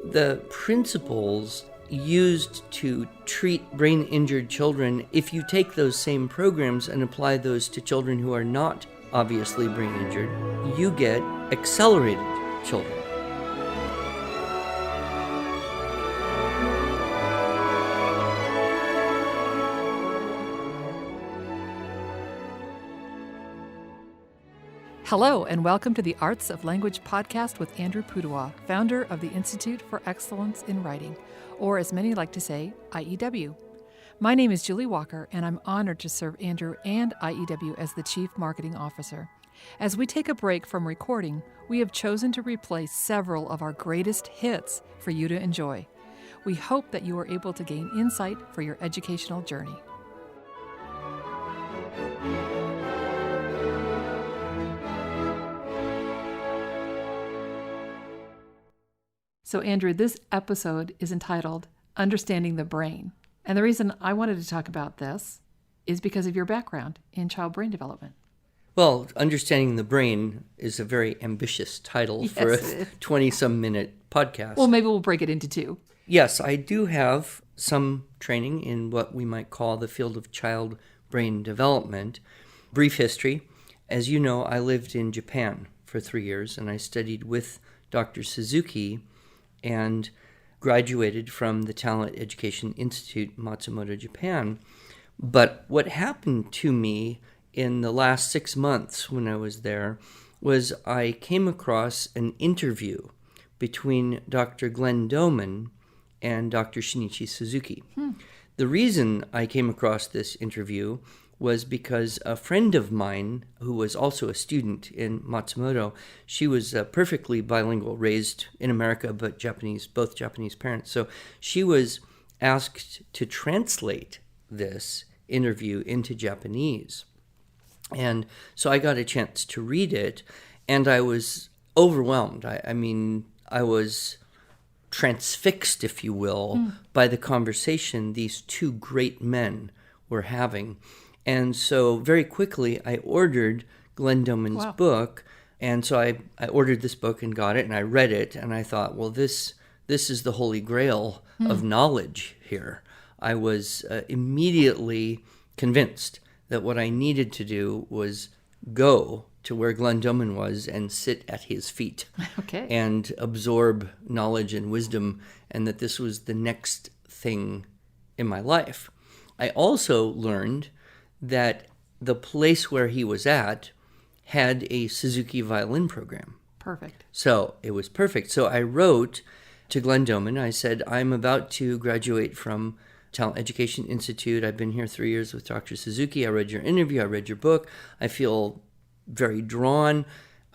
The principles used to treat brain-injured children, if you take those same programs and apply those to children who are not obviously brain-injured, you get accelerated children. Hello, and welcome to the Arts of Language podcast with Andrew Pudewa, founder of the Institute for Excellence in Writing, or as many like to say, IEW. My name is Julie Walker, and I'm honored to serve Andrew and IEW as the Chief Marketing Officer. As we take a break from recording, we have chosen to replay several of our greatest hits for you to enjoy. We hope that you are able to gain insight for your educational journey. So, Andrew, this episode is entitled Understanding the Brain. And the reason I wanted to talk about this is because of your background in child brain development. Well, Understanding the Brain is a very ambitious title for a 20-some minute podcast. Well, maybe we'll break it into two. Yes, I do have some training in what we might call the field of child brain development. Brief history. As you know, I lived in Japan for 3 years, and I studied with Dr. Suzuki and graduated from the Talent Education Institute, Matsumoto, Japan. But what happened to me in the last 6 months when I was there was I came across an interview between Dr. Glenn Doman and Dr. Shinichi Suzuki. The reason I came across this interview was because a friend of mine who was also a student in Matsumoto, she was perfectly bilingual, raised in America, but Japanese, both Japanese parents. So she was asked to translate this interview into Japanese. And so I got a chance to read it, and I was overwhelmed. I was transfixed, if you will, by the conversation these two great men were having. And so very quickly, I ordered Glenn Doman's book. And so I ordered this book and got it, and I read it, and I thought, well, this is the holy grail of knowledge here. I was immediately convinced that what I needed to do was go to where Glenn Doman was and sit at his feet and absorb knowledge and wisdom, and that this was the next thing in my life. I also learned that the place where he was at had a Suzuki violin program. Perfect. So it was perfect. So I wrote to Glenn Doman. I said, I'm about to graduate from Talent Education Institute. I've been here 3 years with Dr. Suzuki. I read your interview. I read your book. I feel very drawn.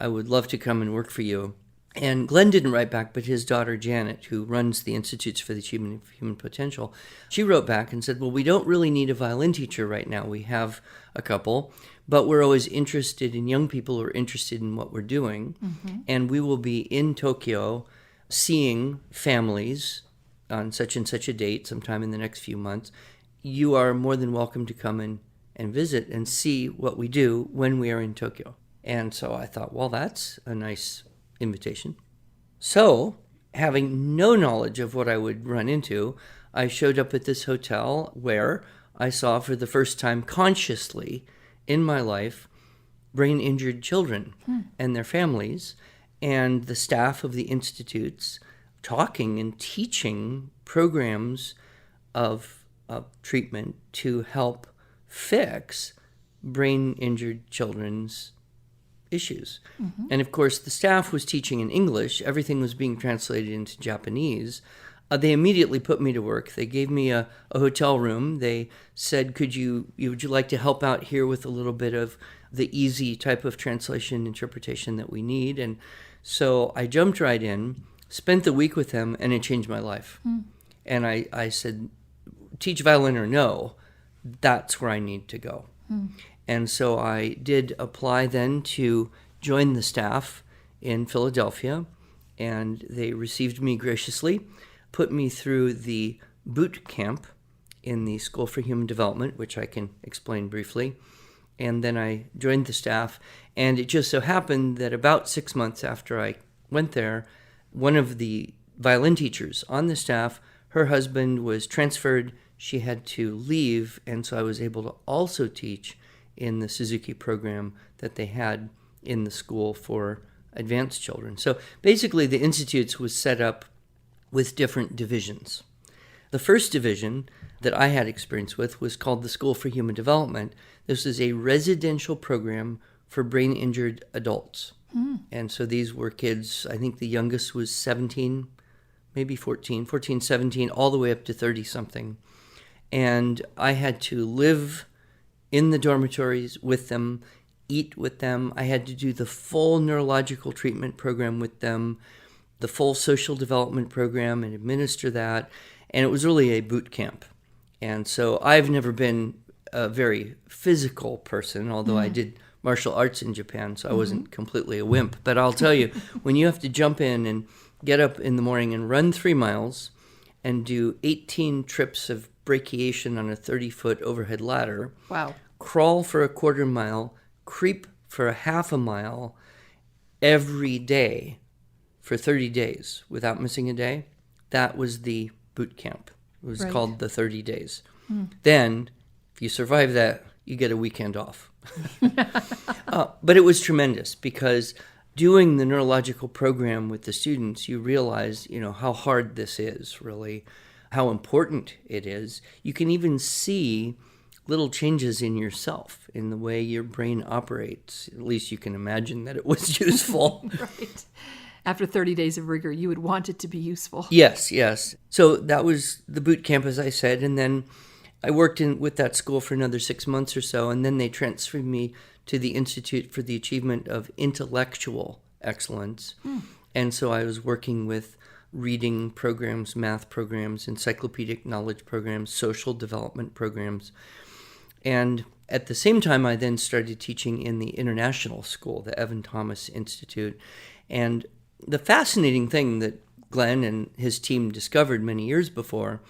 I would love to come and work for you. And Glenn didn't write back, but his daughter, Janet, who runs the Institutes for the Achievement of Human Potential, she wrote back and said, well, we don't really need a violin teacher right now. We have a couple, but we're always interested in young people who are interested in what we're doing. And we will be in Tokyo seeing families on such and such a date sometime in the next few months. You are more than welcome to come in and visit and see what we do when we are in Tokyo. And so I thought, well, that's a nice invitation. So, having no knowledge of what I would run into, I showed up at this hotel where I saw for the first time consciously in my life brain-injured children and their families, and the staff of the institutes talking and teaching programs of treatment to help fix brain-injured children's issues. And of course, the staff was teaching in English. Everything was being translated into Japanese. They immediately put me to work. They gave me a hotel room. They said, would you like to help out here with a little bit of the easy type of translation interpretation that we need? And so I jumped right in, spent the week with them, and it changed my life. And I said, teach violin or no, that's where I need to go. And so I did apply then to join the staff in Philadelphia, and they received me graciously, put me through the boot camp in the School for Human Development, which I can explain briefly. And then I joined the staff, and it just so happened that about 6 months after I went there, one of the violin teachers on the staff. Her husband was transferred. She had to leave, and so I was able to also teach in the Suzuki program that they had in the school for advanced children. So basically, the institutes was set up with different divisions. The first division that I had experience with was called the School for Human Development. This is a residential program for brain-injured adults. And so these were kids, I think the youngest was 17, maybe 14, 17, all the way up to 30-something. And I had to live in the dormitories with them, eat with them. I had to do the full neurological treatment program with them, the full social development program, and administer that. And it was really a boot camp. And so I've never been a very physical person, although I did martial arts in Japan, so I wasn't completely a wimp. But I'll tell you, when you have to jump in and get up in the morning and run 3 miles and do 18 trips of brachiation on a 30-foot overhead ladder, Wow. crawl for a quarter mile, creep for a half a mile every day for 30 days without missing a day, that was the boot camp. It was called the 30 days. Then, if you survive that, you get a weekend off. But it was tremendous because doing the neurological program with the students, you realize, how hard this is, really, how important it is. You can even see little changes in yourself, in the way your brain operates. At least you can imagine that it was useful. Right. After 30 days of rigor, you would want it to be useful. Yes. So that was the boot camp, as I said, and then I worked with that school for another 6 months or so, and then they transferred me to the Institute for the Achievement of Intellectual Excellence. And so I was working with reading programs, math programs, encyclopedic knowledge programs, social development programs. And at the same time, I then started teaching in the international school, the Evan Thomas Institute. And the fascinating thing that Glenn and his team discovered many years before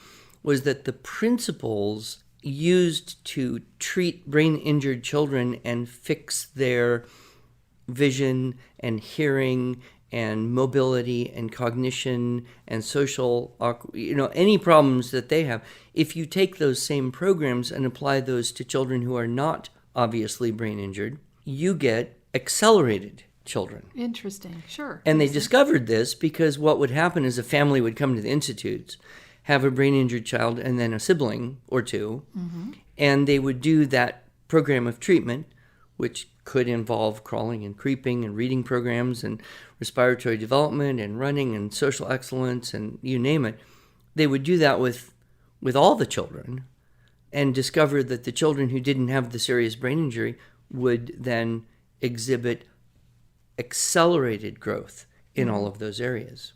was that the principles used to treat brain-injured children and fix their vision and hearing and mobility and cognition and social, any problems that they have, if you take those same programs and apply those to children who are not obviously brain-injured, you get accelerated children. Interesting, sure. And they discovered this because what would happen is a family would come to the institutes, have a brain-injured child and then a sibling or two, and they would do that program of treatment, which could involve crawling and creeping and reading programs and respiratory development and running and social excellence and you name it. They would do that with all the children and discover that the children who didn't have the serious brain injury would then exhibit accelerated growth in all of those areas.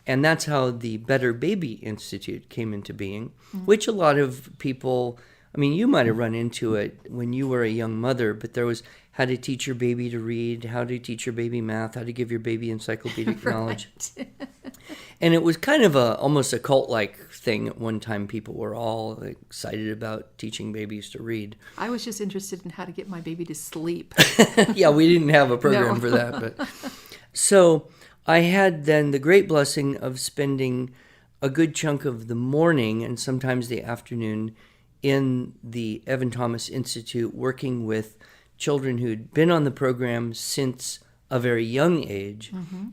And that's how the Better Baby Institute came into being, which a lot of people, you might have run into it when you were a young mother, but there was how to teach your baby to read, how to teach your baby math, how to give your baby encyclopedic knowledge. And it was kind of almost a cult-like thing at one time. People were all excited about teaching babies to read. I was just interested in how to get my baby to sleep. Yeah, we didn't have a program for that. But so I had then the great blessing of spending a good chunk of the morning and sometimes the afternoon in the Evan Thomas Institute working with children who'd been on the program since a very young age,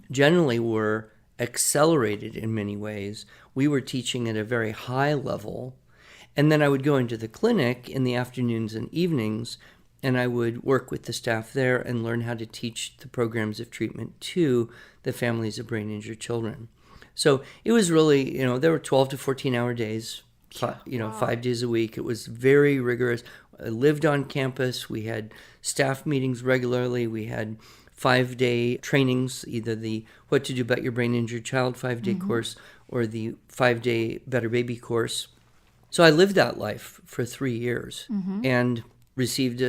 generally were accelerated in many ways. We were teaching at a very high level. And then I would go into the clinic in the afternoons and evenings, and I would work with the staff there and learn how to teach the programs of treatment to the families of brain-injured children. So it was really, there were 12 to 14-hour days, 5 days a week. It was very rigorous. I lived on campus. We had staff meetings regularly. We had 5-day trainings, either the What to Do About Your Brain-Injured Child 5-day course or the 5-day Better Baby course. So I lived that life for 3 years and received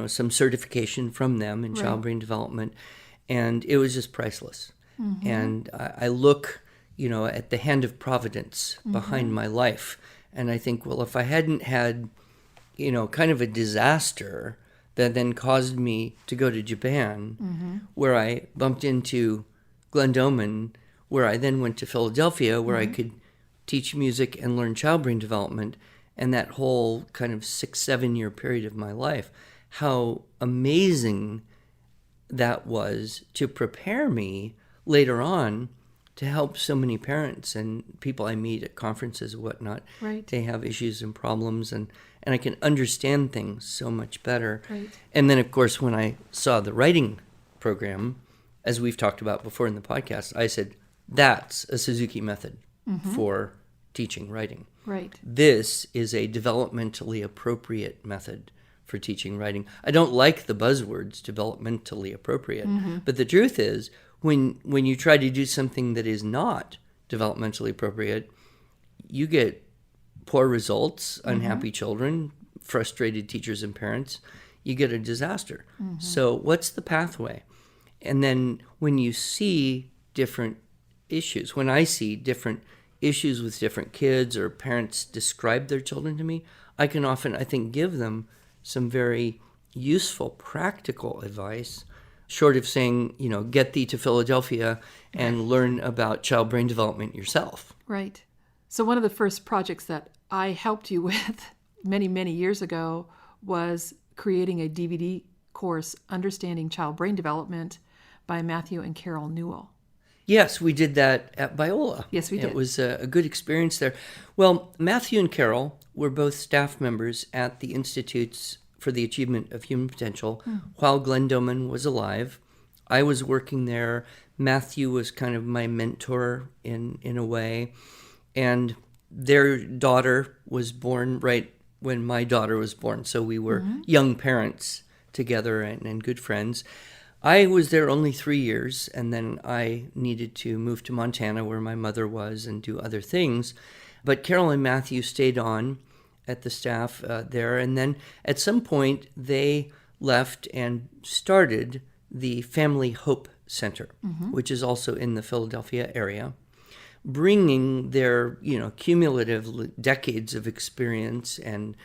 some certification from them in child brain development, and it was just priceless. And I look, at the hand of providence behind my life, and I think, well, if I hadn't had, kind of a disaster that then caused me to go to Japan, where I bumped into Glenn Doman where I then went to Philadelphia, where I could teach music and learn child brain development, and that whole kind of 6-7 year period of my life, how amazing that was to prepare me later on to help so many parents and people I meet at conferences and whatnot. Right. They have issues and problems, and I can understand things so much better. Right. And then, of course, when I saw the writing program, as we've talked about before in the podcast, I said, that's a Suzuki method for teaching writing. Right. This is a developmentally appropriate method for teaching writing. I don't like the buzzwords, developmentally appropriate, but the truth is, when you try to do something that is not developmentally appropriate, you get poor results, unhappy children, frustrated teachers and parents. You get a disaster. So what's the pathway? And then when you see different issues, when I see different issues with different kids or parents describe their children to me, I can often, I think, give them some very useful, practical advice, short of saying, get thee to Philadelphia and learn about child brain development yourself. Right. So one of the first projects that I helped you with many, many years ago was creating a DVD course, Understanding Child Brain Development, by Matthew and Carol Newell. Yes, we did that at Biola. Yes, we did. It was a good experience there. Well, Matthew and Carol were both staff members at the Institutes for the Achievement of Human Potential while Glenn Doman was alive. I was working there. Matthew was kind of my mentor in a way. And their daughter was born right when my daughter was born. So we were young parents together and good friends. I was there only 3 years, and then I needed to move to Montana where my mother was and do other things. But Carol and Matthew stayed on at the staff there. And then at some point, they left and started the Family Hope Center, which is also in the Philadelphia area, bringing their, cumulative decades of experience and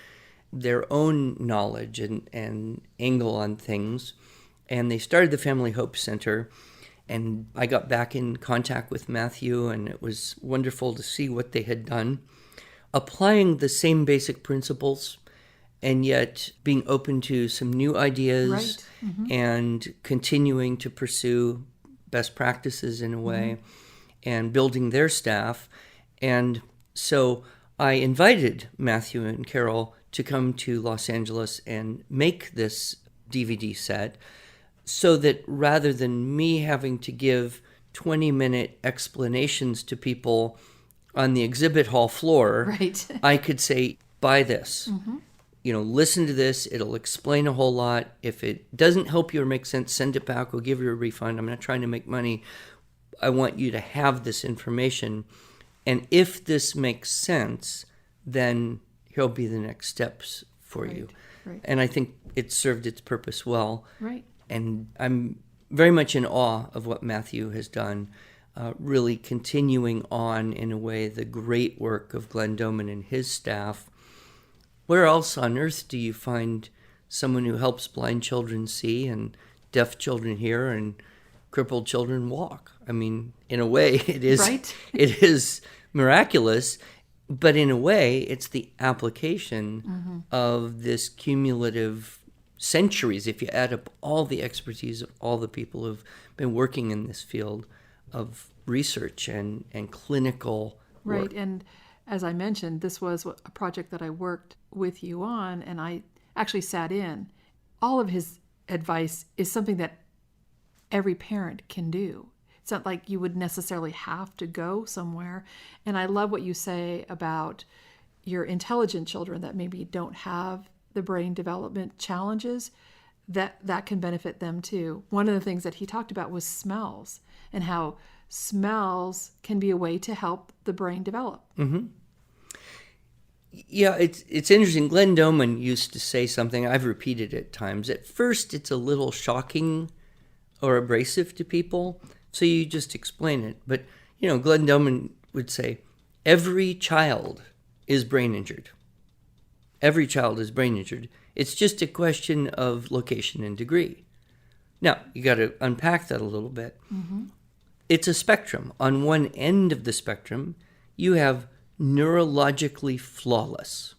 their own knowledge and angle on things. And they started the Family Hope Center, and I got back in contact with Matthew, and it was wonderful to see what they had done, applying the same basic principles, and yet being open to some new ideas and continuing to pursue best practices in a way and building their staff. And so I invited Matthew and Carol to come to Los Angeles and make this DVD set, so that rather than me having to give 20-minute explanations to people on the exhibit hall floor, I could say, buy this. Listen to this. It'll explain a whole lot. If it doesn't help you or make sense, send it back. We'll give you a refund. I'm not trying to make money. I want you to have this information. And if this makes sense, then here'll be the next steps for you. And I think it served its purpose well. And I'm very much in awe of what Matthew has done, really continuing on in a way the great work of Glenn Doman and his staff. Where else on earth do you find someone who helps blind children see and deaf children hear and crippled children walk? I mean, in a way, it is miraculous, but in a way, it's the application of this cumulative centuries, if you add up all the expertise of all the people who've been working in this field of research and clinical work. And as I mentioned, this was a project that I worked with you on, and I actually sat in. All of his advice is something that every parent can do. It's not like you would necessarily have to go somewhere. And I love what you say about your intelligent children that maybe don't have the brain development challenges, that can benefit them too. One of the things that he talked about was smells, and how smells can be a way to help the brain develop. Yeah, it's interesting. Glenn Doman used to say something, I've repeated at times. At first, it's a little shocking or abrasive to people, so you just explain it. But, Glenn Doman would say, every child is brain injured. Every child is brain injured. It's just a question of location and degree. Now, you got to unpack that a little bit. it's a spectrum. On one end of the spectrum, you have neurologically flawless.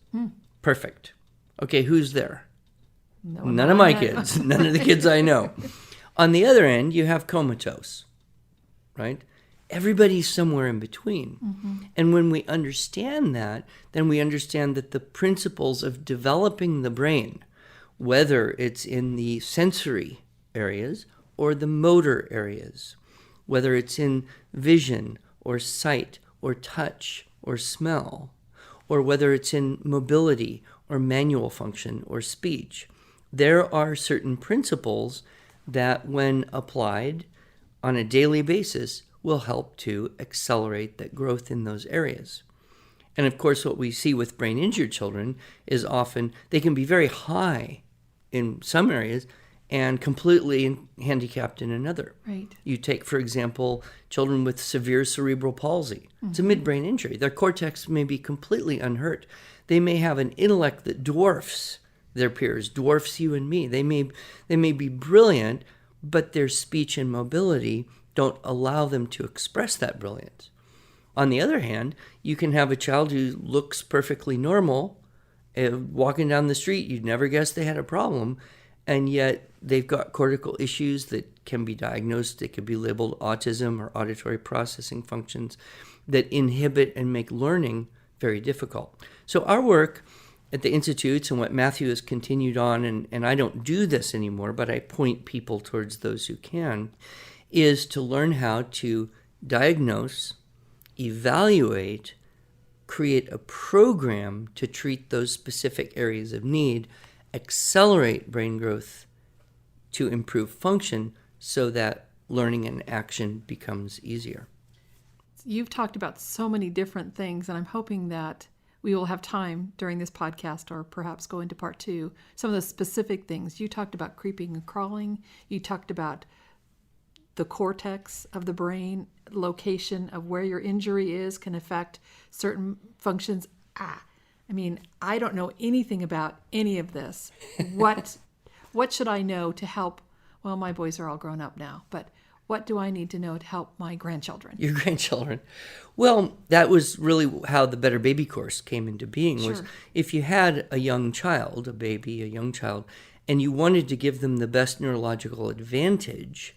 Perfect. Okay, who's there? None of my kids. None of the kids I know. On the other end, you have comatose, right? Everybody's somewhere in between. And when we understand that, then we understand that the principles of developing the brain, whether it's in the sensory areas or the motor areas, whether it's in vision or sight or touch or smell, or whether it's in mobility or manual function or speech, there are certain principles that, when applied on a daily basis, will help to accelerate that growth in those areas. And of course, what we see with brain injured children is often they can be very high in some areas and completely handicapped in another. Right. You take, for example, children with severe cerebral palsy. It's a midbrain injury. Their cortex may be completely unhurt. They may have an intellect that dwarfs their peers, dwarfs you and me. They may be brilliant, but their speech and mobility don't allow them to express that brilliance. On the other hand, you can have a child who looks perfectly normal, walking down the street, you'd never guess they had a problem, and yet they've got cortical issues that can be diagnosed. They could be labeled autism or auditory processing functions that inhibit and make learning very difficult. So our work at the Institutes, and what Matthew has continued on, and I don't do this anymore, but I point people towards those who can, is to learn how to diagnose, evaluate, create a program to treat those specific areas of need, accelerate brain growth to improve function so that learning and action becomes easier. You've talked about so many different things, and I'm hoping that we will have time during this podcast, or perhaps go into part 2, some of the specific things. You talked about creeping and crawling. You talked about the cortex of the brain, location of where your injury is can affect certain functions. I don't know anything about any of this. What should I know to help? Well, my boys are all grown up now, but what do I need to know to help my grandchildren? Your grandchildren. Well, that was really how the Better Baby course came into being. Was if you had a young child, a young child, and you wanted to give them the best neurological advantage,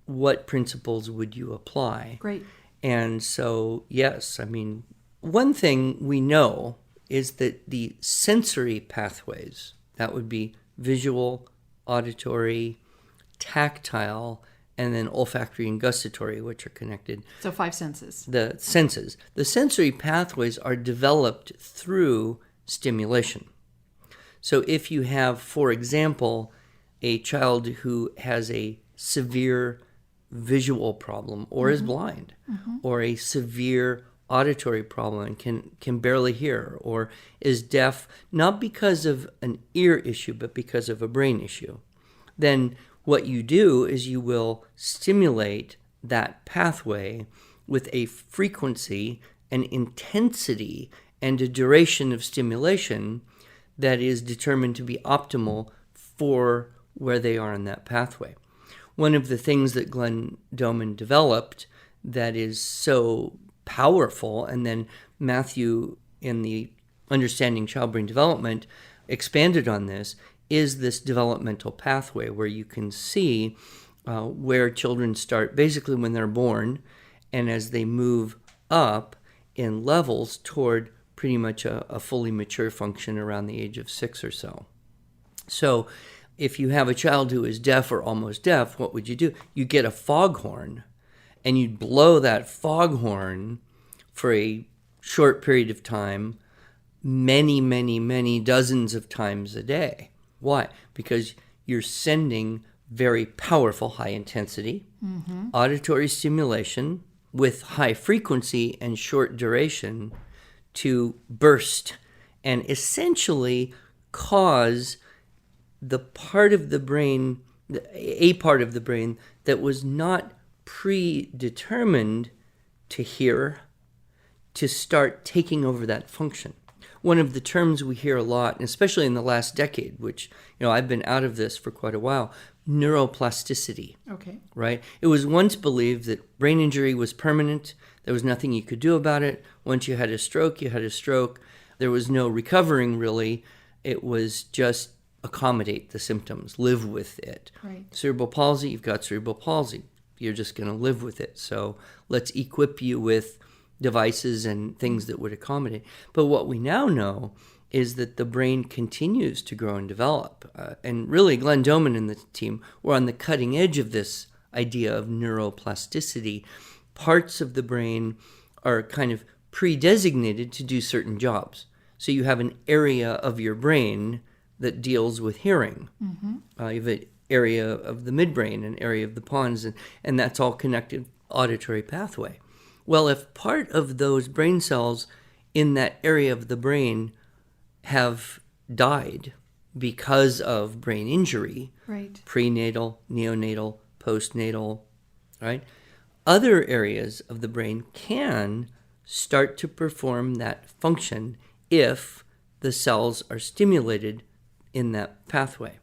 what principles would you apply? Great. And so, yes, one thing we know is that the sensory pathways, that would be visual, auditory, tactile, and then olfactory and gustatory, which are connected. So 5 senses. The senses. The sensory pathways are developed through stimulation. So if you have, for example, a child who has a severe visual problem or is blind, or a severe auditory problem and can barely hear, or is deaf, not because of an ear issue, but because of a brain issue, then what you do is you will stimulate that pathway with a frequency, an intensity, and a duration of stimulation that is determined to be optimal for where they are in that pathway. One of the things that Glenn Doman developed that is so powerful, and then Matthew in the Understanding Child Brain Development expanded on this, is this developmental pathway where you can see where children start basically when they're born, and as they move up in levels toward pretty much a fully mature function around the age of 6 or so. So if you have a child who is deaf or almost deaf, what would you do? You get a foghorn, and you'd blow that foghorn for a short period of time, many, many, many dozens of times a day. Why? Because you're sending very powerful high intensity auditory stimulation with high frequency and short duration to burst and essentially cause the part of the brain, a part of the brain that was not predetermined to hear, to start taking over that function. One of the terms we hear a lot, and especially in the last decade, which, I've been out of this for quite a while, neuroplasticity. Okay. Right? It was once believed that brain injury was permanent. There was nothing you could do about it. Once you had a stroke, you had a stroke. There was no recovering, really. It was just accommodate the symptoms, live with it. Right. Cerebral palsy, you've got cerebral palsy. You're just going to live with it. So let's equip you with devices and things that would accommodate. But what we now know is that the brain continues to grow and develop. And really, Glenn Doman and the team were on the cutting edge of this idea of neuroplasticity. Parts of the brain are kind of pre-designated to do certain jobs. So you have an area of your brain that deals with hearing. Mm-hmm. You have an area of the midbrain, an area of the pons, and that's all connected auditory pathway. Well, if part of those brain cells in that area of the brain have died because of brain injury, right, prenatal, neonatal, postnatal, right, other areas of the brain can start to perform that function if the cells are stimulated in that pathway.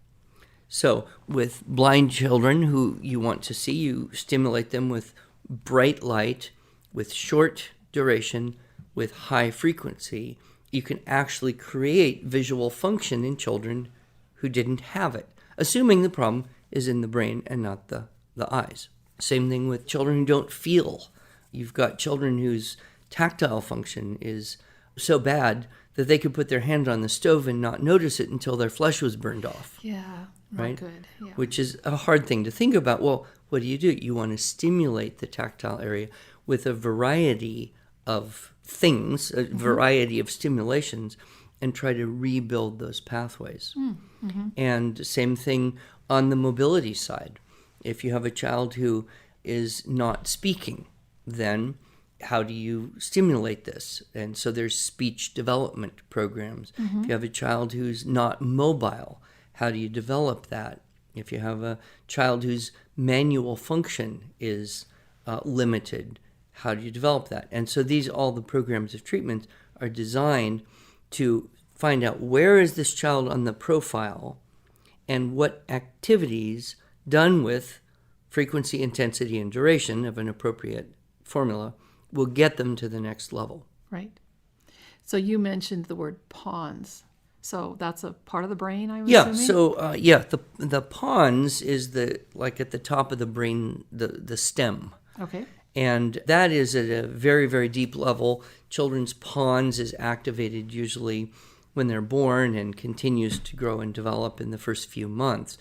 So with blind children who you want to see, you stimulate them with bright light, with short duration, with high frequency. You can actually create visual function in children who didn't have it, assuming the problem is in the brain and not the eyes. Same thing with children who don't feel. You've got children whose tactile function is so bad that they could put their hand on the stove and not notice it until their flesh was burned off. Yeah, not right? good. Yeah. Which is a hard thing to think about. Well, what do? You want to stimulate the tactile area with a variety of things, a variety of stimulations, and try to rebuild those pathways. Mm-hmm. And same thing on the mobility side. If you have a child who is not speaking, then how do you stimulate this? And so there's speech development programs. Mm-hmm. If you have a child who's not mobile, how do you develop that? If you have a child whose manual function is limited, how do you develop that? And so all the programs of treatment are designed to find out where is this child on the profile and what activities done with frequency, intensity, and duration of an appropriate formula will get them to the next level. Right. So you mentioned the word pons. So that's a part of the brain, I'm assuming? Yeah, so the pons is like at the top of the brain, the stem. Okay. And that is at a very, very deep level. Children's pons is activated usually when they're born and continues to grow and develop in the first few months.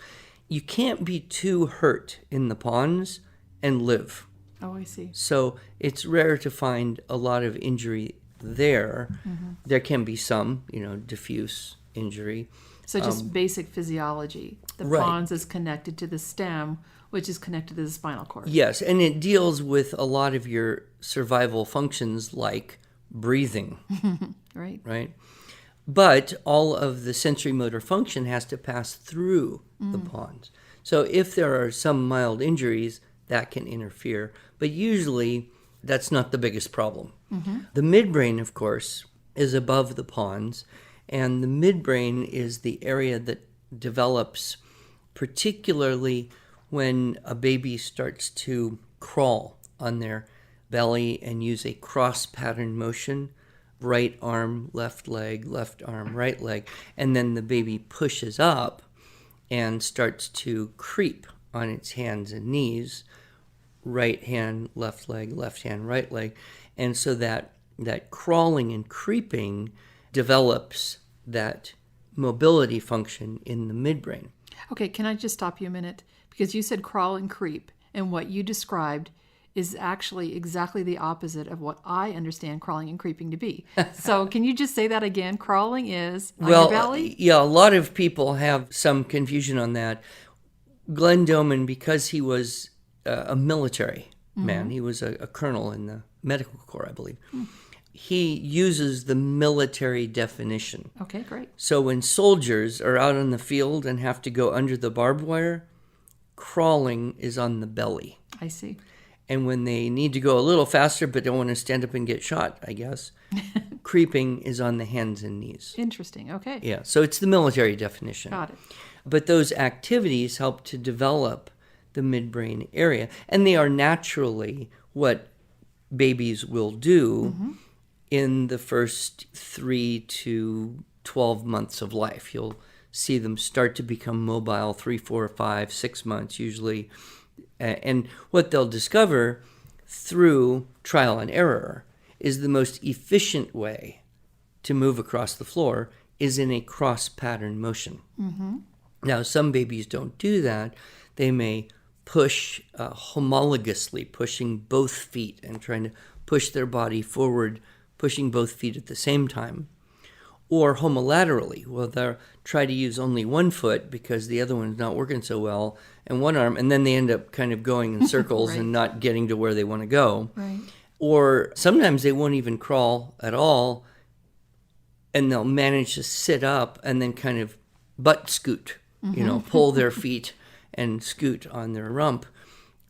You can't be too hurt in the pons and live. Oh, I see. So it's rare to find a lot of injury there. Mm-hmm. There can be some, diffuse injury. So just basic physiology. The right. pons is connected to the stem, which is connected to the spinal cord. Yes, and it deals with a lot of your survival functions like breathing. Right. Right? But all of the sensory motor function has to pass through the pons. So if there are some mild injuries, that can interfere. But usually, that's not the biggest problem. Mm-hmm. The midbrain, of course, is above the pons. And the midbrain is the area that develops particularly when a baby starts to crawl on their belly and use a cross-pattern motion, right arm, left arm, right leg, and then the baby pushes up and starts to creep on its hands and knees, right hand, left hand, right leg. And so that crawling and creeping develops that mobility function in the midbrain. Okay, can I just stop you a minute? Because you said crawl and creep, and what you described is actually exactly the opposite of what I understand crawling and creeping to be. So can you just say that again? Crawling is on your belly? Yeah, a lot of people have some confusion on that. Glenn Doman, because he was a military man, he was a colonel in the medical corps, I believe. He uses the military definition. Okay, great. So when soldiers are out on the field and have to go under the barbed wire, crawling is on the belly. I see. And when they need to go a little faster but don't want to stand up and get shot, I guess, creeping is on the hands and knees. Interesting. Okay. Yeah, so it's the military definition. Got it. But those activities help to develop the midbrain area, and they are naturally what babies will do in the first 3 to 12 months of life. You'll see them start to become mobile 3, 4, 5, 6 months usually. And what they'll discover through trial and error is the most efficient way to move across the floor is in a cross-pattern motion. Now, some babies don't do that. They may push homologously, pushing both feet and trying to push their body forward, pushing both feet at the same time. Or homolaterally, well, they'll try to use only one foot because the other one's not working so well, and one arm, and then they end up kind of going in circles Right. and not getting to where they want to go. Right. Or sometimes they won't even crawl at all, and they'll manage to sit up and then kind of butt scoot, pull their feet and scoot on their rump.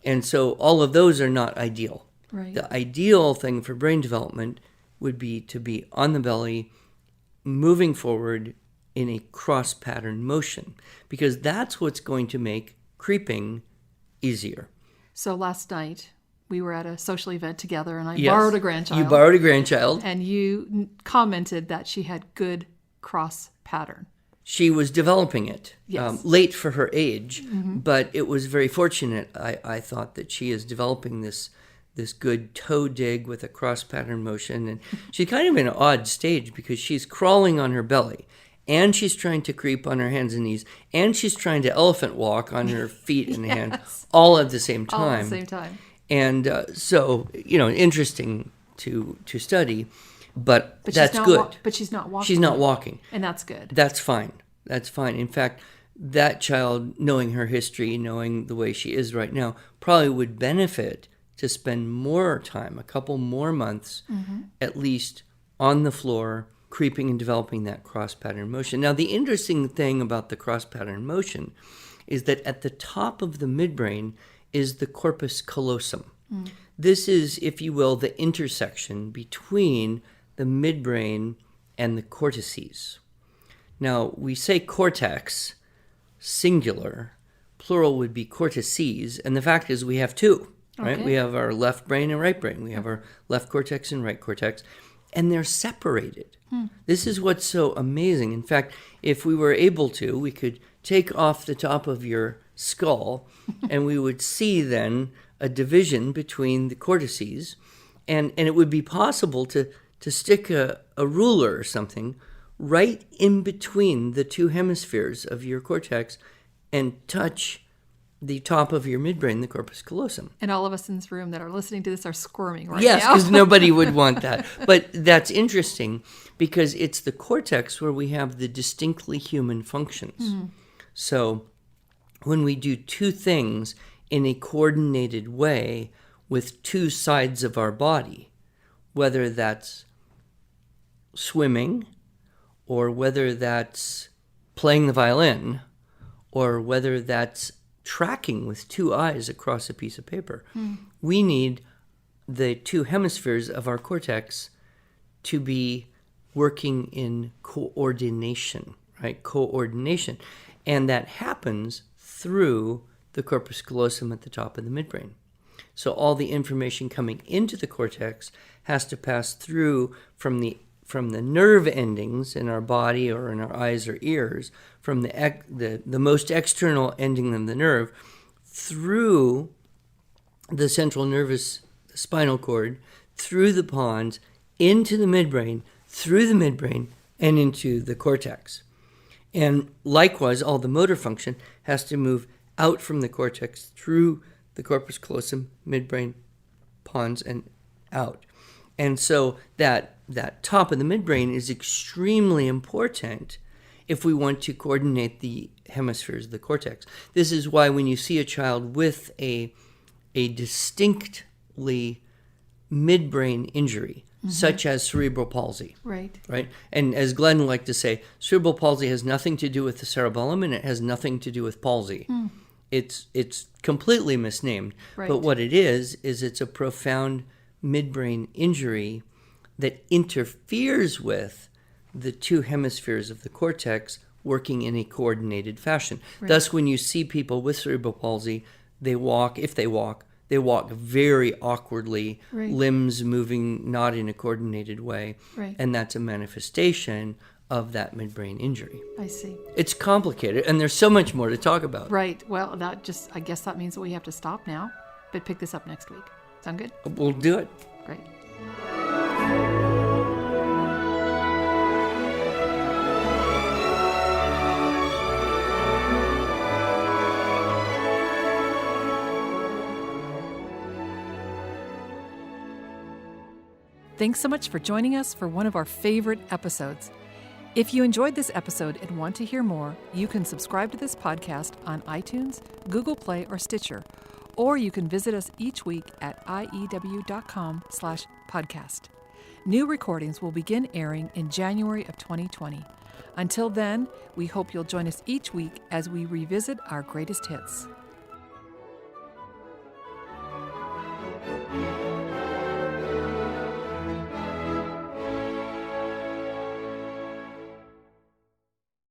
And so all of those are not ideal. Right. The ideal thing for brain development would be to be on the belly, moving forward in a cross-pattern motion, because that's what's going to make creeping easier. So last night we were at a social event together, and I Yes. borrowed a grandchild. You borrowed a grandchild. And you commented that she had good cross pattern. She was developing it, Yes. late for her age, but it was very fortunate, I thought, that she is developing this good toe dig with a cross-pattern motion. And she's kind of in an odd stage because she's crawling on her belly, and she's trying to creep on her hands and knees, and she's trying to elephant walk on her feet and hands, all at the same time. All at the same time. And so, interesting to study. But that's she's not good. But she's not walking. She's not walking. And that's good. That's fine. That's fine. In fact, that child, knowing her history, knowing the way she is right now, probably would benefit to spend more time, a couple more months, at least on the floor, creeping and developing that cross-pattern motion. Now, the interesting thing about the cross-pattern motion is that at the top of the midbrain is the corpus callosum. This is, if you will, the intersection between the midbrain and the cortices. Now, we say cortex, singular, plural would be cortices, and the fact is we have two, right? Okay. We have our left brain and right brain. We have our left cortex and right cortex, and they're separated. This is what's so amazing. In fact, if we were able to, we could take off the top of your skull, and we would see then a division between the cortices, and it would be possible to stick a ruler or something right in between the two hemispheres of your cortex and touch the top of your midbrain, the corpus callosum. And all of us in this room that are listening to this are squirming right Yes, now. because nobody would want that. But that's interesting because it's the cortex where we have the distinctly human functions. So when we do two things in a coordinated way with two sides of our body, whether that's swimming or whether that's playing the violin or whether that's tracking with two eyes across a piece of paper, we need the two hemispheres of our cortex to be working in coordination, right? Coordination. And that happens through the corpus callosum at the top of the midbrain. So all the information coming into the cortex has to pass through from the nerve endings in our body or in our eyes or ears, from the most external ending of the nerve, through the central nervous spinal cord, through the pons, into the midbrain, through the midbrain, and into the cortex. And likewise, all the motor function has to move out from the cortex through the corpus callosum, midbrain, pons, and out. And so that top of the midbrain is extremely important if we want to coordinate the hemispheres of the cortex. This is why when you see a child with a distinctly midbrain injury, such as cerebral palsy, Right. And as Glenn liked to say, cerebral palsy has nothing to do with the cerebellum, and it has nothing to do with palsy. It's completely misnamed. Right. But what it is it's a profound midbrain injury that interferes with the two hemispheres of the cortex working in a coordinated fashion. Right. Thus, when you see people with cerebral palsy, they walk very awkwardly, Right. limbs moving not in a coordinated way. Right. And that's a manifestation of that midbrain injury. I see. It's complicated, and there's so much more to talk about. Right. Well, I guess that means that we have to stop now, but pick this up next week. Sound good? We'll do it. Great. Thanks so much for joining us for one of our favorite episodes. If you enjoyed this episode and want to hear more, you can subscribe to this podcast on iTunes, Google Play, or Stitcher, or you can visit us each week at iew.com/podcast. New recordings will begin airing in January of 2020. Until then, we hope you'll join us each week as we revisit our greatest hits.